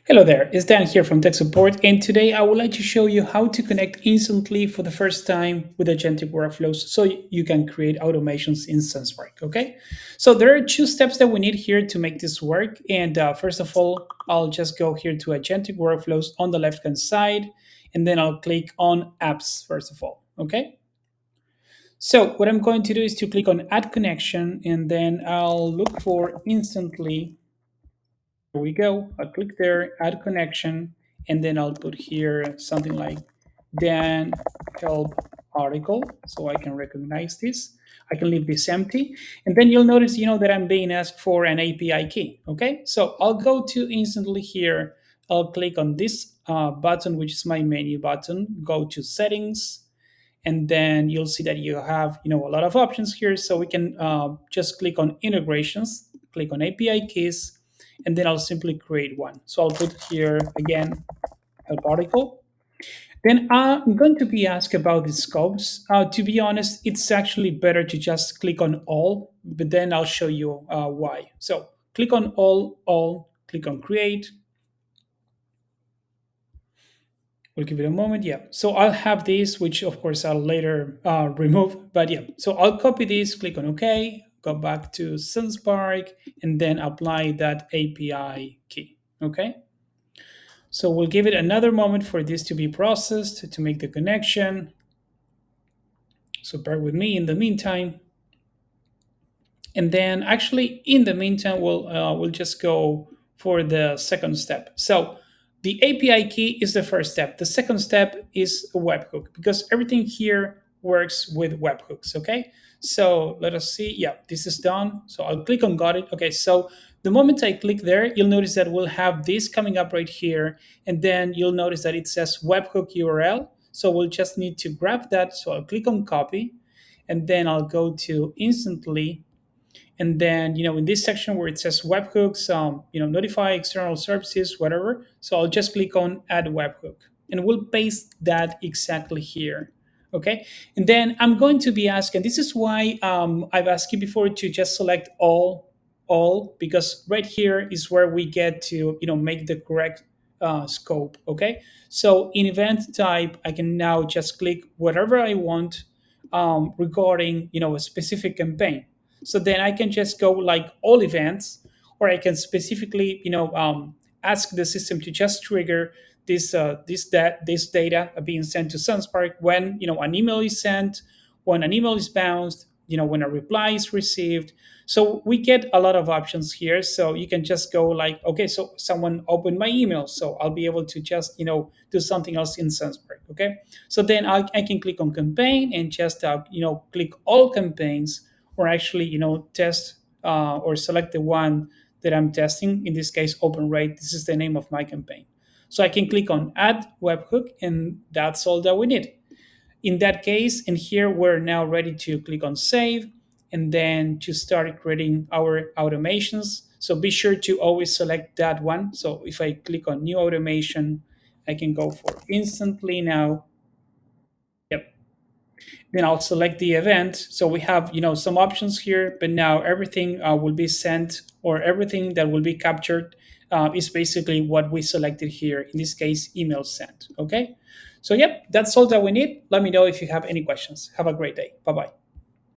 Hello there, it's Dan here from Tech Support, and today I would like to show you how to connect instantly for the first time with Agentic Workflows so you can create automations in Sendspark, okay? So there are two steps that we need here to make this work, and first of all, I'll just go here to Agentic Workflows on the left-hand side, and then I'll click on Apps first of all, okay? So what I'm going to do is to click on Add Connection, and then I'll look for Instantly. Here we go. I'll click there, add connection, and then I'll put here something like Dan help article so I can recognize this. I can leave this empty. And then you'll notice, that I'm being asked for an API key. Okay. So I'll go to instantly here. I'll click on this button, which is my menu button, go to settings, and then you'll see that you have a lot of options here, so we can just click on integrations, click on API keys, and then I'll simply create one. So I'll put here again help article. Then I'm going to be asked about the scopes. To be honest, it's actually better to just click on all, but then I'll show you why. So click on all, click on create. We'll give it a moment. Yeah. So I'll have this, which of course I'll later remove. But yeah, so I'll copy this, click on OK, go back to Sendspark, and then apply that API key. Okay. So we'll give it another moment for this to be processed to make the connection. So bear with me in the meantime. And then actually in the meantime, we'll just go for the second step. So the API key is the first step. The second step is a webhook because everything here works with webhooks. Okay. So let us see. Yeah, this is done. So I'll click on got it. Okay. So the moment I click there, you'll notice that we'll have this coming up right here. And then you'll notice that it says webhook URL. So we'll just need to grab that. So I'll click on copy, and then I'll go to instantly, and then in this section where it says webhooks, notify external services, whatever, so I'll just click on add webhook, and we'll paste that exactly here. Okay. And then I'm going to be asking, this is why I've asked you before to just select all, because right here is where we get to make the correct scope. Okay. So in event type, I can now just click whatever I want regarding a specific campaign. So then I can just go like all events, or I can specifically, ask the system to just trigger this data being sent to Sunspark when an email is sent, when an email is bounced, when a reply is received. So we get a lot of options here. So you can just go like, okay, so someone opened my email, so I'll be able to just do something else in Sunspark. Okay, so then I can click on campaign and just click all campaigns, or actually test or select the one that I'm testing. In this case, open rate. This is the name of my campaign. So I can click on add webhook, and that's all that we need. In that case, and here we're now ready to click on save, and then to start creating our automations. So be sure to always select that one. So if I click on new automation, I can go for instantly now. Yep. Then I'll select the event. So we have, some options here, but now everything will be sent, or everything that will be captured is basically what we selected here. In this case, email sent. Okay. So, yep, that's all that we need. Let me know if you have any questions. Have a great day. Bye bye.